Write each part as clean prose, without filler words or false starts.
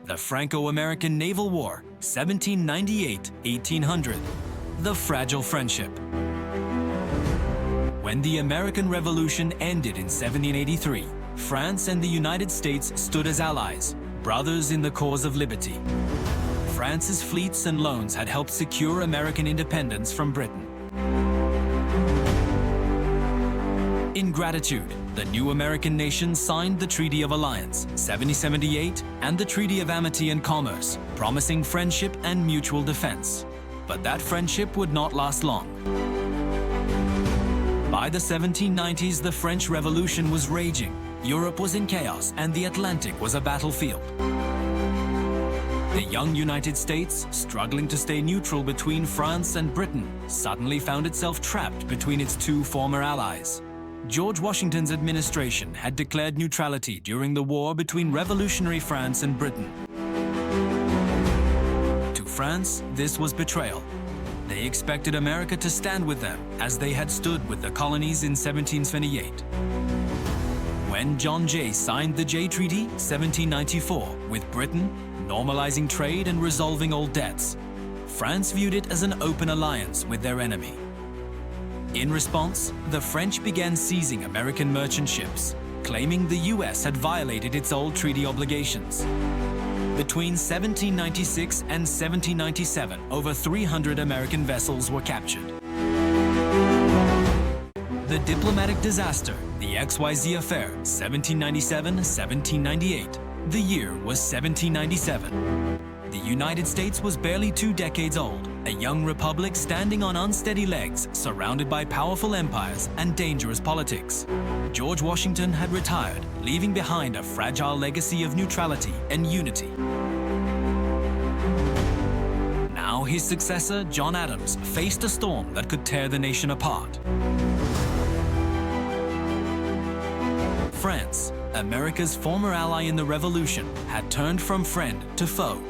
The Franco-American Naval War, 1798-1800. The Fragile Friendship. When the American Revolution ended in 1783, France and the United States stood as allies, brothers in the cause of liberty. France's fleets and loans had helped secure American independence from Britain. In gratitude, the new American nation signed the Treaty of Alliance, 1778, and the Treaty of Amity and Commerce, promising friendship and mutual defense. But that friendship would not last long. By the 1790s, the French Revolution was raging. Europe was in chaos, and the Atlantic was a battlefield. The young United States, struggling to stay neutral between France and Britain, suddenly found itself trapped between its two former allies. George Washington's administration had declared neutrality during the war between revolutionary France and Britain. To France, this was betrayal. They expected America to stand with them, as they had stood with the colonies in 1728. When John Jay signed the Jay Treaty, 1794, with Britain, normalizing trade and resolving old debts, France viewed it as an open alliance with their enemy. In response, the French began seizing American merchant ships, claiming the US had violated its old treaty obligations. Between 1796 and 1797, over 300 American vessels were captured. The diplomatic disaster, the XYZ Affair, 1797-1798. The year was 1797. The United States was barely 2 decades old, a young republic standing on unsteady legs, surrounded by powerful empires and dangerous politics. George Washington had retired, leaving behind a fragile legacy of neutrality and unity. Now his successor, John Adams, faced a storm that could tear the nation apart. France, America's former ally in the Revolution, had turned from friend to foe.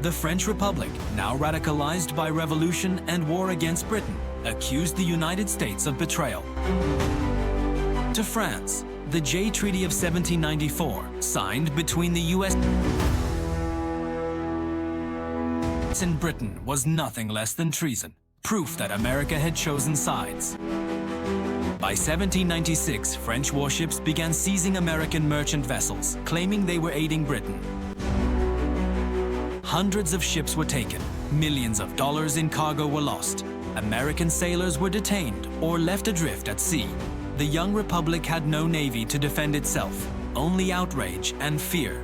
The French Republic, now radicalized by revolution and war against Britain, accused the United States of betrayal. To France, the Jay Treaty of 1794, signed between the US and Britain, was nothing less than treason, proof that America had chosen sides. By 1796, French warships began seizing American merchant vessels, claiming they were aiding Britain. Hundreds of ships were taken, millions of dollars in cargo were lost. American sailors were detained or left adrift at sea. The young republic had no navy to defend itself, only outrage and fear.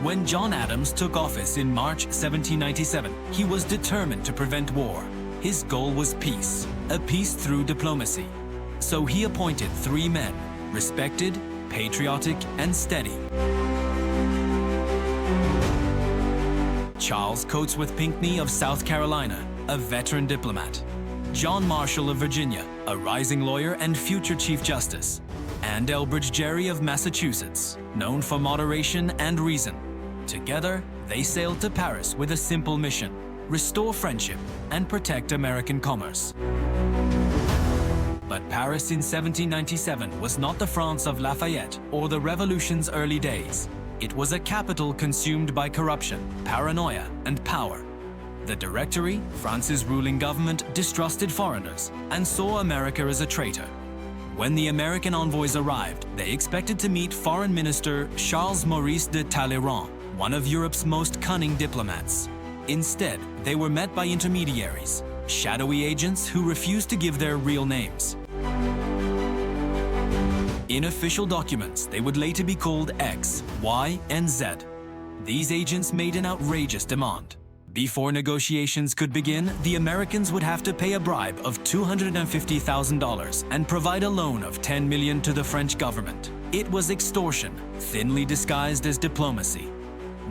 When John Adams took office in March 1797, he was determined to prevent war. His goal was peace, a peace through diplomacy. So he appointed 3 men, respected, patriotic, and steady. Charles Cotesworth Pinckney of South Carolina, a veteran diplomat. John Marshall of Virginia, a rising lawyer and future Chief Justice. And Elbridge Gerry of Massachusetts, known for moderation and reason. Together, they sailed to Paris with a simple mission: restore friendship and protect American commerce. But Paris in 1797 was not the France of Lafayette or the Revolution's early days. It was a capital consumed by corruption, paranoia, and power. The Directory, France's ruling government, distrusted foreigners and saw America as a traitor. When the American envoys arrived, they expected to meet Foreign Minister Charles Maurice de Talleyrand, one of Europe's most cunning diplomats. Instead, they were met by intermediaries, shadowy agents who refused to give their real names. In official documents, they would later be called X, Y, and Z. These agents made an outrageous demand. Before negotiations could begin, the Americans would have to pay a bribe of $250,000 and provide a loan of $10 million to the French government. It was extortion, thinly disguised as diplomacy.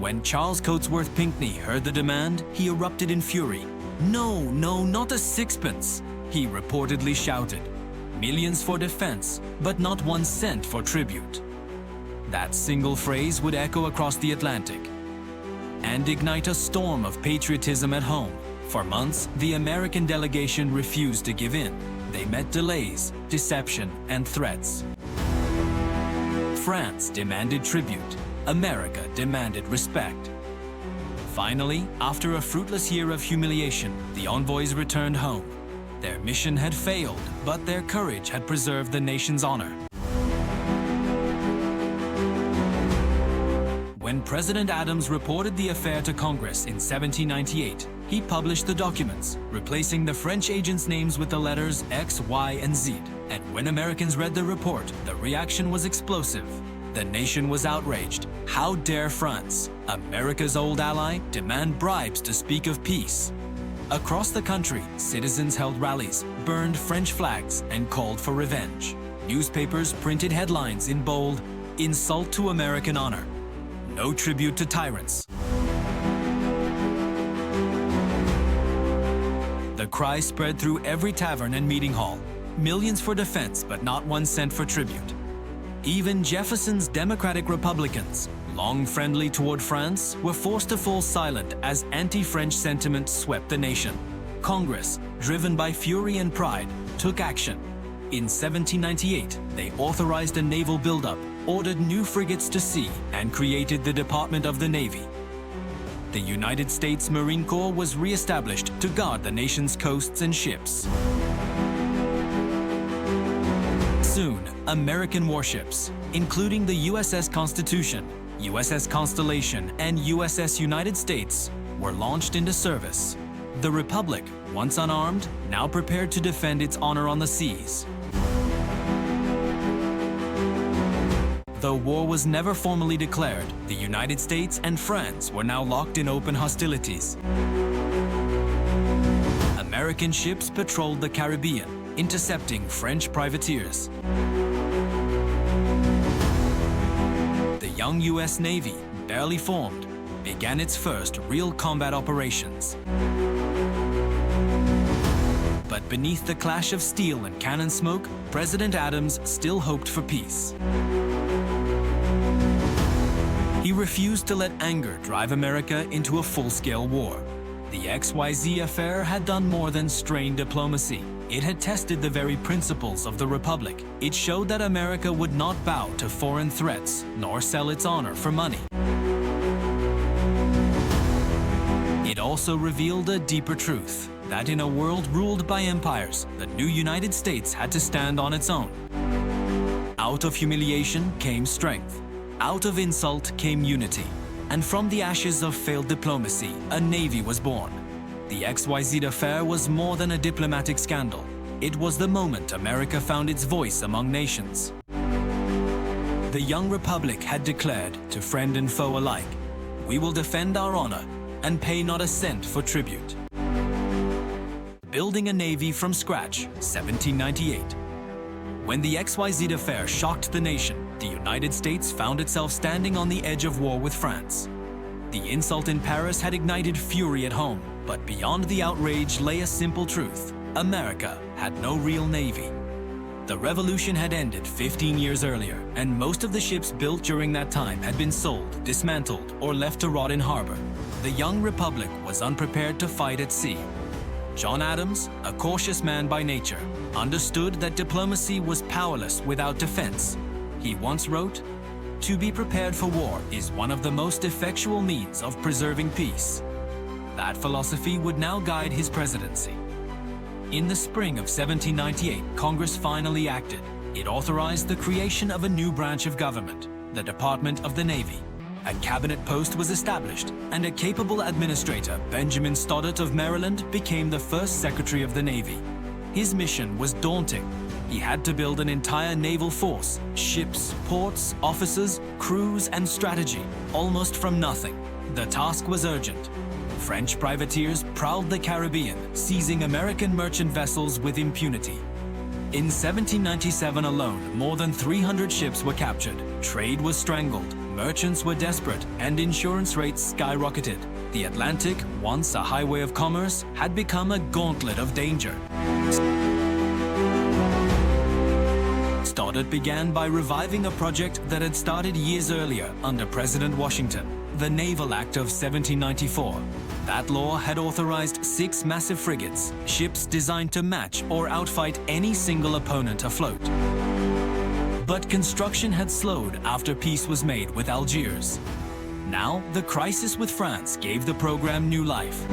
When Charles Cotesworth Pinckney heard the demand, he erupted in fury. "No, not a sixpence," he reportedly shouted. "Millions for defense, but not 1 cent for tribute." That single phrase would echo across the Atlantic and ignite a storm of patriotism at home. For months, the American delegation refused to give in. They met delays, deception, and threats. France demanded tribute. America demanded respect. Finally, after a fruitless year of humiliation, the envoys returned home. Their mission had failed, but their courage had preserved the nation's honor. When President Adams reported the affair to Congress in 1798, he published the documents, replacing the French agents' names with the letters X, Y, and Z. And when Americans read the report, the reaction was explosive. The nation was outraged. How dare France, America's old ally, demand bribes to speak of peace? Across the country, citizens held rallies, burned French flags, and called for revenge. Newspapers printed headlines in bold, "Insult to American honor. No tribute to tyrants." The cry spread through every tavern and meeting hall. Millions for defense, but not 1 cent for tribute. Even Jefferson's Democratic Republicans, long friendly toward France, were forced to fall silent as anti-French sentiment swept the nation. Congress, driven by fury and pride, took action. In 1798, they authorized a naval buildup, ordered new frigates to sea, and created the Department of the Navy. The United States Marine Corps was re-established to guard the nation's coasts and ships. Soon, American warships, including the USS Constitution, USS Constellation, and USS United States, were launched into service. The Republic, once unarmed, now prepared to defend its honor on the seas. Though war was never formally declared, the United States and France were now locked in open hostilities. American ships patrolled the Caribbean, intercepting French privateers. The young US Navy, barely formed, began its first real combat operations. But beneath the clash of steel and cannon smoke, President Adams still hoped for peace. He refused to let anger drive America into a full-scale war. The XYZ affair had done more than strain diplomacy. It had tested the very principles of the Republic. It showed that America would not bow to foreign threats, nor sell its honor for money. It also revealed a deeper truth, that in a world ruled by empires, the new United States had to stand on its own. Out of humiliation came strength. Out of insult came unity. And from the ashes of failed diplomacy, a navy was born. The XYZ affair was more than a diplomatic scandal. It was the moment America found its voice among nations. The young republic had declared, to friend and foe alike, "We will defend our honor and pay not a cent for tribute." Building a navy from scratch, 1798. When the XYZ affair shocked the nation, the United States found itself standing on the edge of war with France. The insult in Paris had ignited fury at home, but beyond the outrage lay a simple truth: America had no real navy. The revolution had ended 15 years earlier, and most of the ships built during that time had been sold, dismantled, or left to rot in harbor. The young republic was unprepared to fight at sea. John Adams, a cautious man by nature, understood that diplomacy was powerless without defense. He once wrote, "To be prepared for war is one of the most effectual means of preserving peace." That philosophy would now guide his presidency. In the spring of 1798, Congress finally acted. It authorized the creation of a new branch of government, the Department of the Navy. A cabinet post was established, and a capable administrator, Benjamin Stoddert of Maryland, became the first Secretary of the Navy. His mission was daunting. He had to build an entire naval force, ships, ports, officers, crews, and strategy, almost from nothing. The task was urgent. French privateers prowled the Caribbean, seizing American merchant vessels with impunity. In 1797 alone, more than 300 ships were captured. Trade was strangled, merchants were desperate, and insurance rates skyrocketed. The Atlantic, once a highway of commerce, had become a gauntlet of danger. Stoddert began by reviving a project that had started years earlier under President Washington, the Naval Act of 1794. That law had authorized 6 massive frigates, ships designed to match or outfight any single opponent afloat. But construction had slowed after peace was made with Algiers. Now, the crisis with France gave the program new life.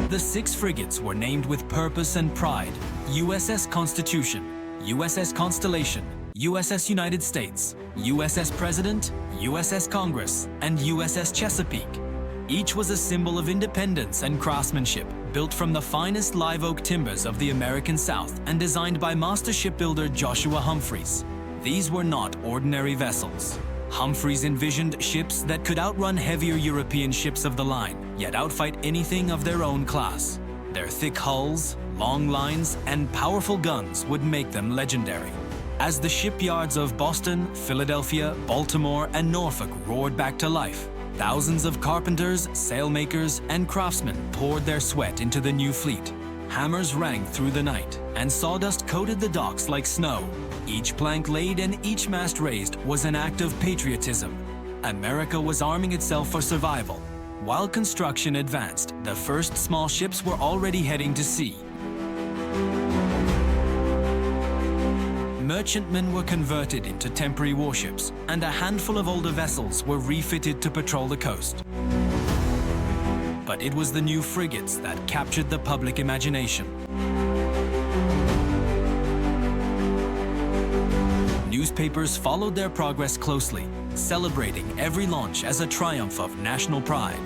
The 6 frigates were named with purpose and pride: USS Constitution, USS Constellation, USS United States, USS President, USS Congress, and USS Chesapeake. Each was a symbol of independence and craftsmanship, built from the finest live oak timbers of the American South and designed by master shipbuilder Joshua Humphreys. These were not ordinary vessels. Humphreys envisioned ships that could outrun heavier European ships of the line, yet outfight anything of their own class. Their thick hulls, long lines, and powerful guns would make them legendary. As the shipyards of Boston, Philadelphia, Baltimore, and Norfolk roared back to life, thousands of carpenters, sailmakers, and craftsmen poured their sweat into the new fleet. Hammers rang through the night, and sawdust coated the docks like snow. Each plank laid and each mast raised was an act of patriotism. America was arming itself for survival. While construction advanced, the first small ships were already heading to sea. Merchantmen were converted into temporary warships, and a handful of older vessels were refitted to patrol the coast. But it was the new frigates that captured the public imagination. Newspapers followed their progress closely, celebrating every launch as a triumph of national pride.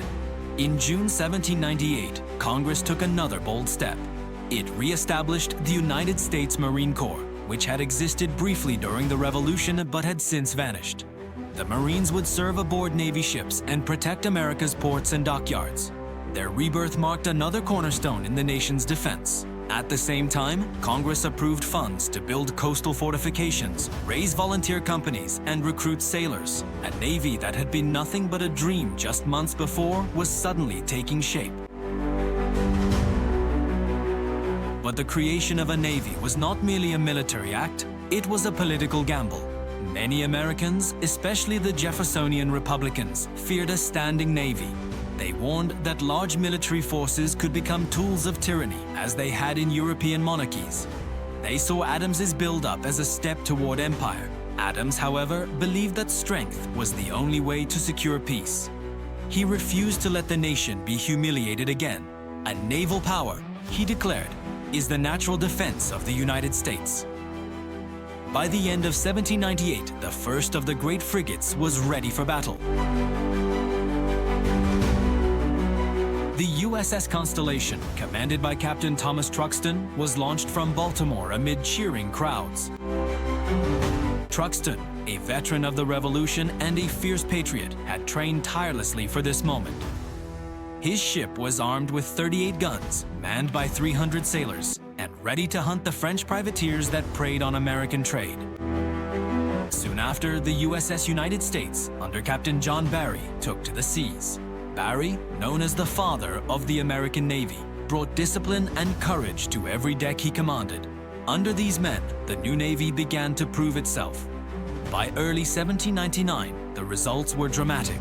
In June 1798, Congress took another bold step. It re-established the United States Marine Corps, which had existed briefly during the Revolution but had since vanished. The Marines would serve aboard Navy ships and protect America's ports and dockyards. Their rebirth marked another cornerstone in the nation's defense. At the same time, Congress approved funds to build coastal fortifications, raise volunteer companies, and recruit sailors. A navy that had been nothing but a dream just months before was suddenly taking shape. But the creation of a navy was not merely a military act, it was a political gamble. Many Americans, especially the Jeffersonian Republicans, feared a standing navy. They warned that large military forces could become tools of tyranny, as they had in European monarchies. They saw Adams's build-up as a step toward empire. Adams, however, believed that strength was the only way to secure peace. He refused to let the nation be humiliated again. A naval power, he declared, is the natural defense of the United States. By the end of 1798, the first of the great frigates was ready for battle. The USS Constellation, commanded by Captain Thomas Truxtun, was launched from Baltimore amid cheering crowds. Truxtun, a veteran of the Revolution and a fierce patriot, had trained tirelessly for this moment. His ship was armed with 38 guns, manned by 300 sailors, and ready to hunt the French privateers that preyed on American trade. Soon after, the USS United States, under Captain John Barry, took to the seas. Barry, known as the father of the American Navy, brought discipline and courage to every deck he commanded. Under these men, the new Navy began to prove itself. By early 1799, the results were dramatic.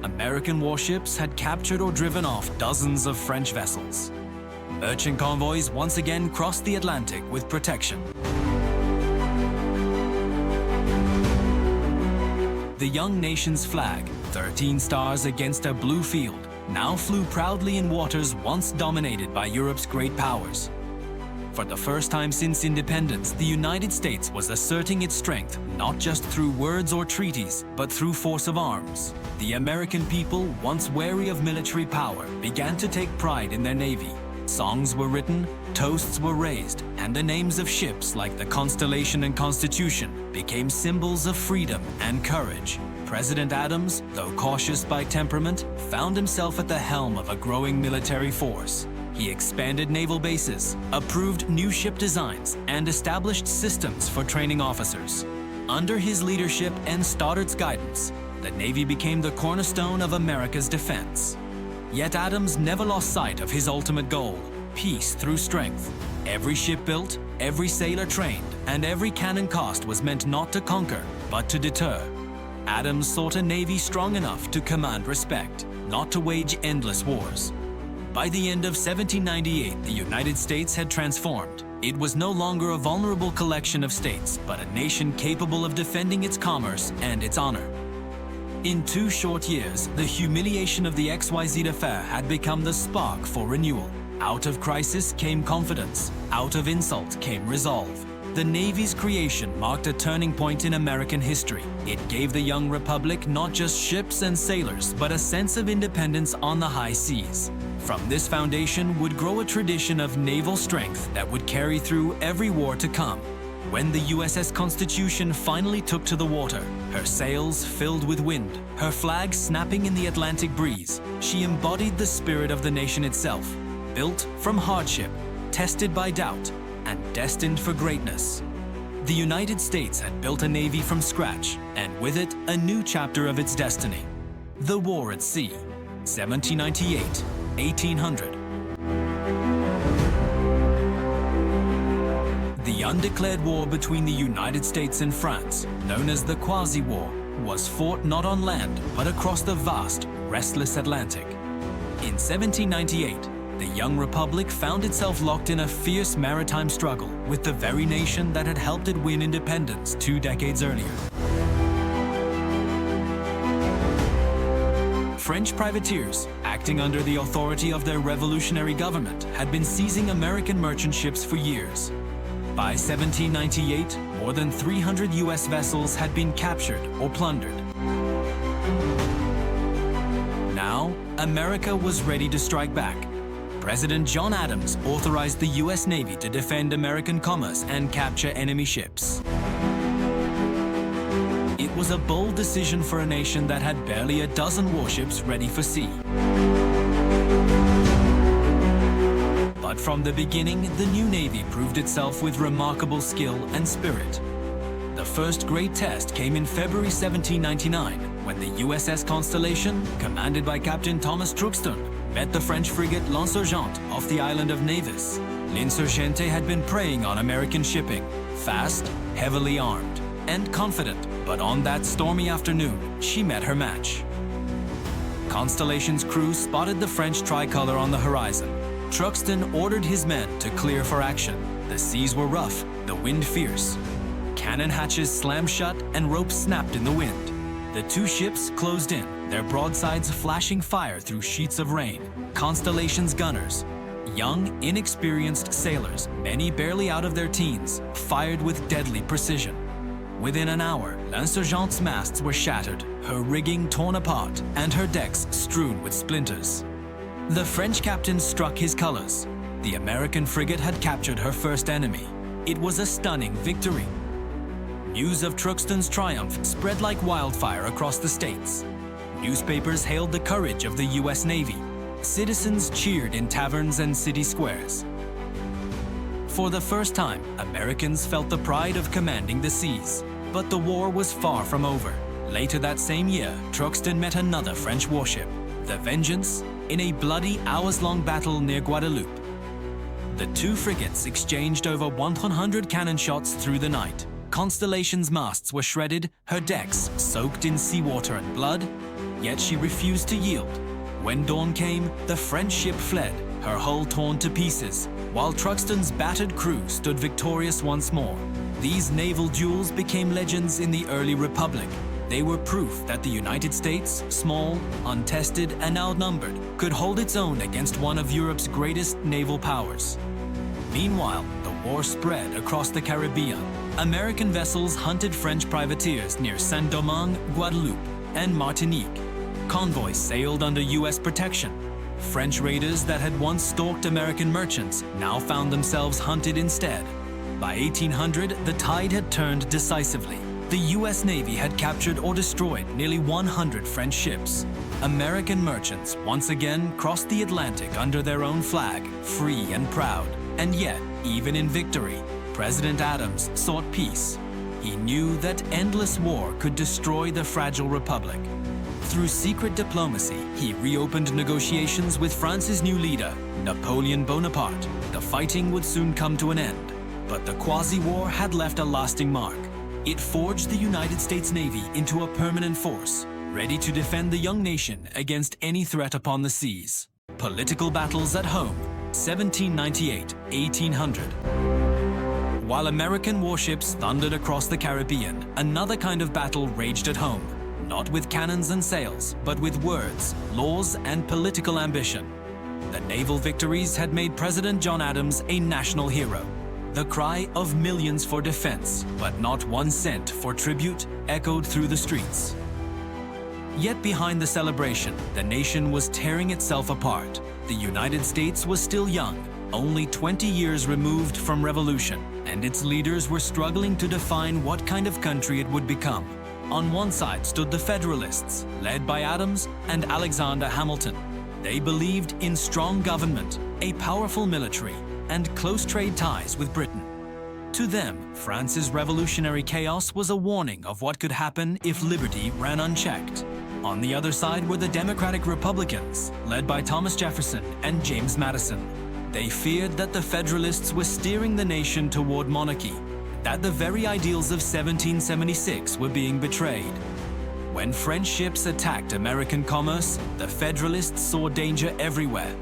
American warships had captured or driven off dozens of French vessels. Merchant convoys once again crossed the Atlantic with protection. The young nation's flag, 13 stars against a blue field, now flew proudly in waters once dominated by Europe's great powers. For the first time since independence, the United States was asserting its strength not just through words or treaties, but through force of arms. The American people, once wary of military power, began to take pride in their navy. Songs were written, toasts were raised, and the names of ships like the Constellation and Constitution became symbols of freedom and courage. President Adams, though cautious by temperament, found himself at the helm of a growing military force. He expanded naval bases, approved new ship designs, and established systems for training officers. Under his leadership and Stoddard's guidance, the Navy became the cornerstone of America's defense. Yet Adams never lost sight of his ultimate goal: peace through strength. Every ship built, every sailor trained, and every cannon cast was meant not to conquer, but to deter. Adams sought a navy strong enough to command respect, not to wage endless wars. By the end of 1798, the United States had transformed. It was no longer a vulnerable collection of states, but a nation capable of defending its commerce and its honor. In 2 short years, the humiliation of the XYZ affair had become the spark for renewal. Out of crisis came confidence. Out of insult came resolve. The Navy's creation marked a turning point in American history. It gave the young republic not just ships and sailors, but a sense of independence on the high seas. From this foundation would grow a tradition of naval strength that would carry through every war to come. When the USS Constitution finally took to the water, her sails filled with wind, her flag snapping in the Atlantic breeze, she embodied the spirit of the nation itself, built from hardship, tested by doubt, and destined for greatness. The United States had built a navy from scratch, and with it, a new chapter of its destiny. The War at Sea, 1798-1800. The undeclared war between the United States and France, known as the Quasi-War, was fought not on land, but across the vast, restless Atlantic. In 1798, the young republic found itself locked in a fierce maritime struggle with the very nation that had helped it win independence 2 decades earlier. French privateers, acting under the authority of their revolutionary government, had been seizing American merchant ships for years. By 1798, more than 300 US vessels had been captured or plundered. Now, America was ready to strike back. President John Adams authorized the US Navy to defend American commerce and capture enemy ships. It was a bold decision for a nation that had barely a dozen warships ready for sea. But from the beginning, the new Navy proved itself with remarkable skill and spirit. The first great test came in February 1799, when the USS Constellation, commanded by Captain Thomas Truxtun, met the French frigate L'Insurgente off the island of Nevis. L'Insurgente had been preying on American shipping, fast, heavily armed, and confident, but on that stormy afternoon, she met her match. Constellation's crew spotted the French tricolor on the horizon. Truxtun ordered his men to clear for action. The seas were rough, the wind fierce. Cannon hatches slammed shut and ropes snapped in the wind. The 2 ships closed in, their broadsides flashing fire through sheets of rain. Constellation's gunners, young, inexperienced sailors, many barely out of their teens, fired with deadly precision. Within an hour, L'Insurgente's masts were shattered, her rigging torn apart, and her decks strewn with splinters. The French captain struck his colors. The American frigate had captured her first enemy. It was a stunning victory. News of Truxtun's triumph spread like wildfire across the states. Newspapers hailed the courage of the US Navy. Citizens cheered in taverns and city squares. For the first time, Americans felt the pride of commanding the seas. But the war was far from over. Later that same year, Truxtun met another French warship, the Vengeance, in a bloody hours-long battle near Guadeloupe. The 2 frigates exchanged over 100 cannon shots through the night. Constellation's masts were shredded, her decks soaked in seawater and blood, yet she refused to yield. When dawn came, the French ship fled, her hull torn to pieces, while Truxtun's battered crew stood victorious once more. These naval duels became legends in the early Republic. They were proof that the United States, small, untested, and outnumbered, could hold its own against one of Europe's greatest naval powers. Meanwhile, the war spread across the Caribbean. American vessels hunted French privateers near Saint-Domingue, Guadeloupe, and Martinique. Convoys sailed under US protection. French raiders that had once stalked American merchants now found themselves hunted instead. By 1800, the tide had turned decisively. The US Navy had captured or destroyed nearly 100 French ships. American merchants once again crossed the Atlantic under their own flag, free and proud. And yet, even in victory, President Adams sought peace. He knew that endless war could destroy the fragile republic. Through secret diplomacy, he reopened negotiations with France's new leader, Napoleon Bonaparte. The fighting would soon come to an end. But the Quasi-War had left a lasting mark. It forged the United States Navy into a permanent force, ready to defend the young nation against any threat upon the seas. Political battles at home, 1798-1800. While American warships thundered across the Caribbean, another kind of battle raged at home. Not with cannons and sails, but with words, laws, and political ambition. The naval victories had made President John Adams a national hero. The cry of millions for defense, but not 1 cent for tribute, echoed through the streets. Yet behind the celebration, the nation was tearing itself apart. The United States was still young, only 20 years removed from revolution, and its leaders were struggling to define what kind of country it would become. On one side stood the Federalists, led by Adams and Alexander Hamilton. They believed in strong government, a powerful military, and close trade ties with Britain. To them, France's revolutionary chaos was a warning of what could happen if liberty ran unchecked. On the other side were the Democratic Republicans, led by Thomas Jefferson and James Madison. They feared that the Federalists were steering the nation toward monarchy, that the very ideals of 1776 were being betrayed. When French ships attacked American commerce, the Federalists saw danger everywhere.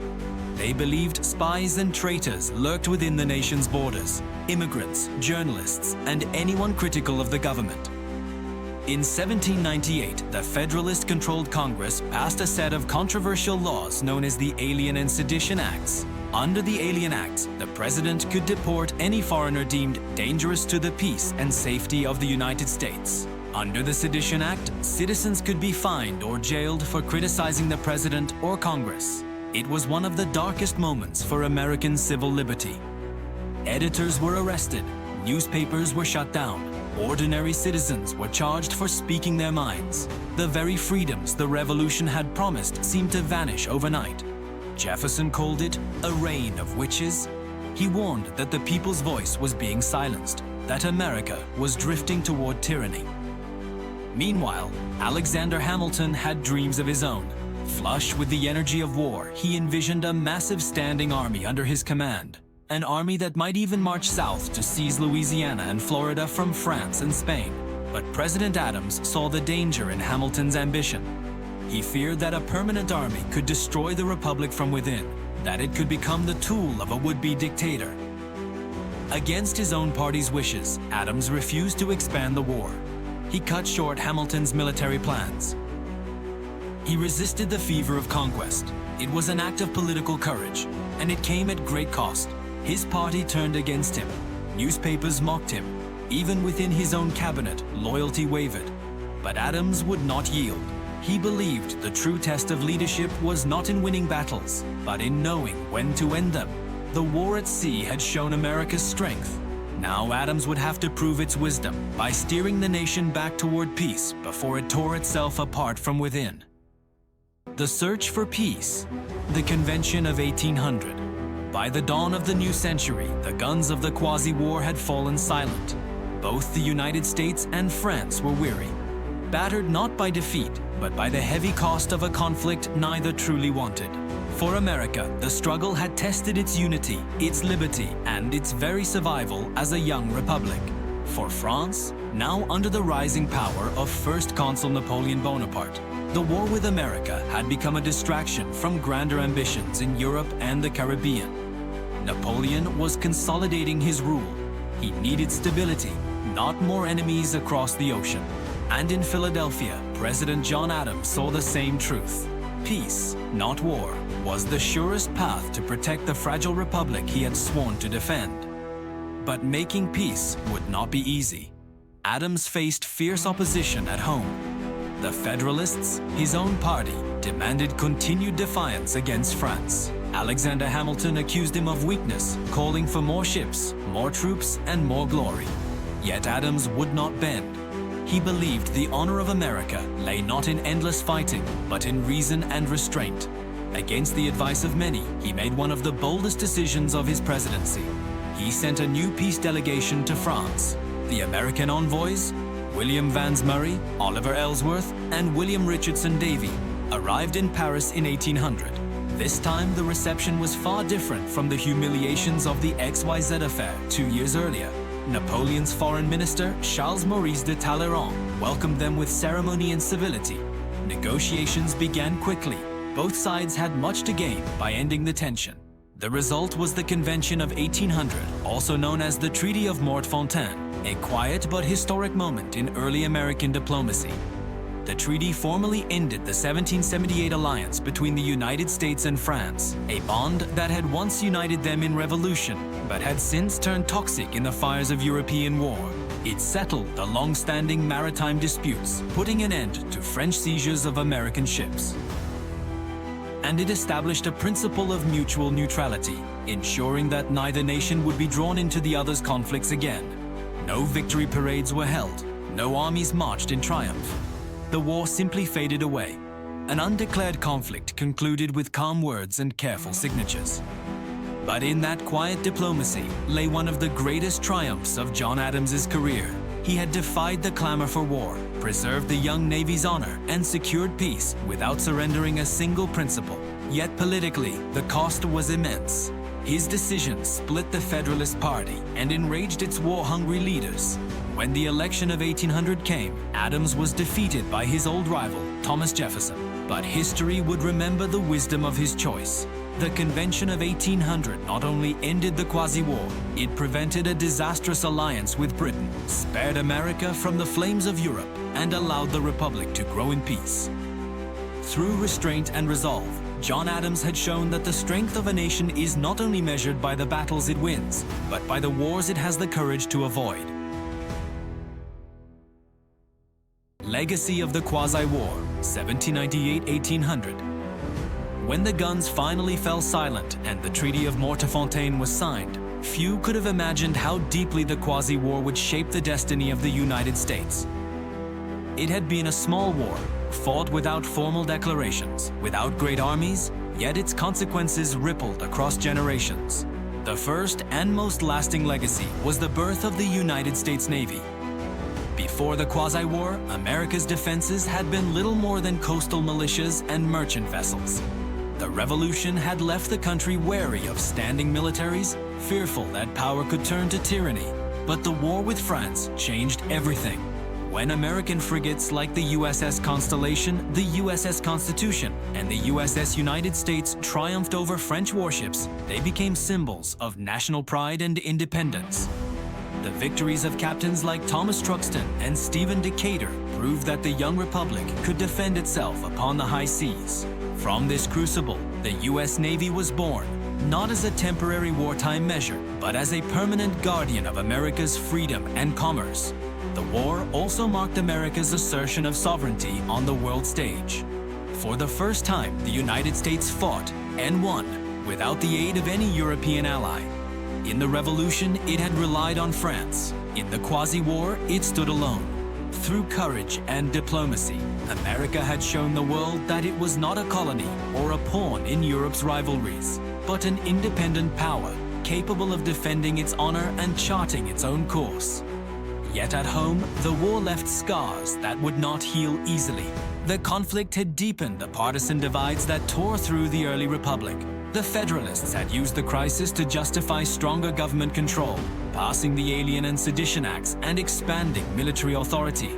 They believed spies and traitors lurked within the nation's borders, immigrants, journalists, and anyone critical of the government. In 1798, the Federalist-controlled Congress passed a set of controversial laws known as the Alien and Sedition Acts. Under the Alien Acts, the president could deport any foreigner deemed dangerous to the peace and safety of the United States. Under the Sedition Act, citizens could be fined or jailed for criticizing the president or Congress. It was one of the darkest moments for American civil liberty. Editors were arrested, newspapers were shut down, ordinary citizens were charged for speaking their minds. The very freedoms the revolution had promised seemed to vanish overnight. Jefferson called it a reign of witches. He warned that the people's voice was being silenced, that America was drifting toward tyranny. Meanwhile, Alexander Hamilton had dreams of his own. Flush with the energy of war, he envisioned a massive standing army under his command. An army that might even march south to seize Louisiana and Florida from France and Spain. But President Adams saw the danger in Hamilton's ambition. He feared that a permanent army could destroy the republic from within, that it could become the tool of a would-be dictator. Against his own party's wishes, Adams refused to expand the war. He cut short Hamilton's military plans. He resisted the fever of conquest. It was an act of political courage, and it came at great cost. His party turned against him. Newspapers mocked him. Even within his own cabinet, loyalty wavered. But Adams would not yield. He believed the true test of leadership was not in winning battles, but in knowing when to end them. The war at sea had shown America's strength. Now Adams would have to prove its wisdom by steering the nation back toward peace before it tore itself apart from within. The search for peace. The Convention of 1800. By the dawn of the new century, the guns of the quasi-war had fallen silent. Both the United States and France were weary. Battered not by defeat, but by the heavy cost of a conflict neither truly wanted. For America, the struggle had tested its unity, its liberty, and its very survival as a young republic. For France, now under the rising power of First Consul Napoleon Bonaparte, the war with America had become a distraction from grander ambitions in Europe and the Caribbean. Napoleon was consolidating his rule. He needed stability, not more enemies across the ocean. And in Philadelphia, President John Adams saw the same truth. Peace, not war, was the surest path to protect the fragile republic he had sworn to defend. But making peace would not be easy. Adams faced fierce opposition at home. The Federalists, his own party, demanded continued defiance against France. Alexander Hamilton accused him of weakness, calling for more ships, more troops, and more glory. Yet Adams would not bend. He believed the honor of America lay not in endless fighting, but in reason and restraint. Against the advice of many, he made one of the boldest decisions of his presidency. He sent a new peace delegation to France. The American envoys, William Vans Murray, Oliver Ellsworth, and William Richardson Davy, arrived in Paris in 1800. This time, the reception was far different from the humiliations of the XYZ affair 2 years earlier. Napoleon's foreign minister, Charles Maurice de Talleyrand, welcomed them with ceremony and civility. Negotiations began quickly. Both sides had much to gain by ending the tension. The result was the Convention of 1800, also known as the Treaty of Mortefontaine, a quiet but historic moment in early American diplomacy. The treaty formally ended the 1778 alliance between the United States and France, a bond that had once united them in revolution, but had since turned toxic in the fires of European war. It settled the long-standing maritime disputes, putting an end to French seizures of American ships. And it established a principle of mutual neutrality, ensuring that neither nation would be drawn into the other's conflicts again. No victory parades were held, no armies marched in triumph. The war simply faded away. An undeclared conflict concluded with calm words and careful signatures. But in that quiet diplomacy lay one of the greatest triumphs of John Adams's career. He had defied the clamor for war, preserved the young Navy's honor, and secured peace without surrendering a single principle. Yet politically, the cost was immense. His decision split the Federalist Party and enraged its war-hungry leaders. When the election of 1800 came, Adams was defeated by his old rival, Thomas Jefferson. But history would remember the wisdom of his choice. The Convention of 1800 not only ended the quasi-war, it prevented a disastrous alliance with Britain, spared America from the flames of Europe, and allowed the Republic to grow in peace. Through restraint and resolve, John Adams had shown that the strength of a nation is not only measured by the battles it wins, but by the wars it has the courage to avoid. Legacy of the Quasi-War, 1798-1800. When the guns finally fell silent and the Treaty of Mortefontaine was signed, few could have imagined how deeply the Quasi-War would shape the destiny of the United States. It had been a small war, fought without formal declarations, without great armies, yet its consequences rippled across generations. The first and most lasting legacy was the birth of the United States Navy. Before the Quasi-War, America's defenses had been little more than coastal militias and merchant vessels. The Revolution had left the country wary of standing militaries, fearful that power could turn to tyranny. But the war with France changed everything. When American frigates like the USS Constellation, the USS Constitution, and the USS United States triumphed over French warships, they became symbols of national pride and independence. The victories of captains like Thomas Truxtun and Stephen Decatur proved that the young republic could defend itself upon the high seas. From this crucible, the U.S. Navy was born, not as a temporary wartime measure, but as a permanent guardian of America's freedom and commerce. The war also marked America's assertion of sovereignty on the world stage. For the first time, the United States fought and won without the aid of any European ally. In the Revolution, it had relied on France. In the Quasi-War, it stood alone. Through courage and diplomacy, America had shown the world that it was not a colony or a pawn in Europe's rivalries, but an independent power capable of defending its honor and charting its own course. Yet at home, the war left scars that would not heal easily. The conflict had deepened the partisan divides that tore through the early republic. The Federalists had used the crisis to justify stronger government control, passing the Alien and Sedition Acts and expanding military authority.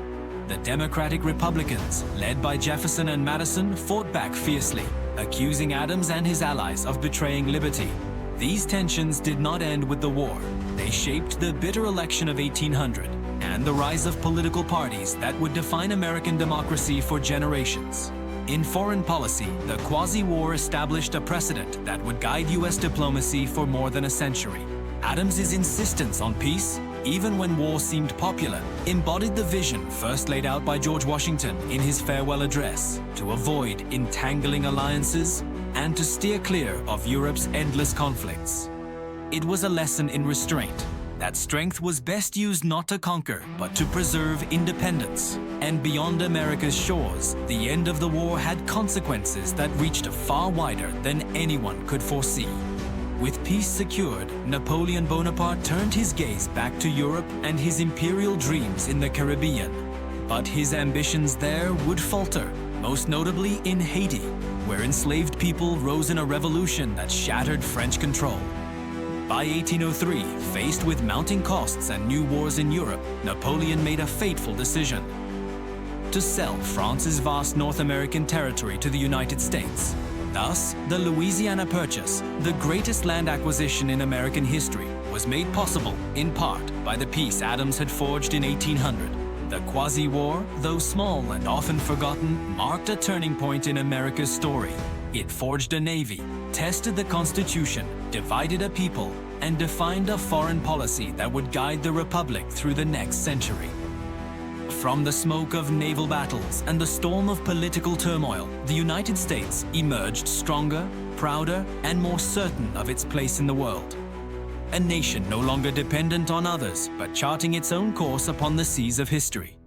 The Democratic Republicans, led by Jefferson and Madison, fought back fiercely, accusing Adams and his allies of betraying liberty. These tensions did not end with the war. They shaped the bitter election of 1800 and the rise of political parties that would define American democracy for generations. In foreign policy, the Quasi-War established a precedent that would guide U.S. diplomacy for more than a century. Adams's insistence on peace, even when war seemed popular, embodied the vision first laid out by George Washington in his farewell address, to avoid entangling alliances and to steer clear of Europe's endless conflicts. It was a lesson in restraint, that strength was best used not to conquer, but to preserve independence. And beyond America's shores, the end of the war had consequences that reached far wider than anyone could foresee. With peace secured, Napoleon Bonaparte turned his gaze back to Europe and his imperial dreams in the Caribbean. But his ambitions there would falter, most notably in Haiti, where enslaved people rose in a revolution that shattered French control. By 1803, faced with mounting costs and new wars in Europe, Napoleon made a fateful decision: to sell France's vast North American territory to the United States. Thus, the Louisiana Purchase, the greatest land acquisition in American history, was made possible, in part, by the peace Adams had forged in 1800. The Quasi-War, though small and often forgotten, marked a turning point in America's story. It forged a navy, tested the Constitution, divided a people, and defined a foreign policy that would guide the Republic through the next century. From the smoke of naval battles and the storm of political turmoil, the United States emerged stronger, prouder, and more certain of its place in the world. A nation no longer dependent on others, but charting its own course upon the seas of history.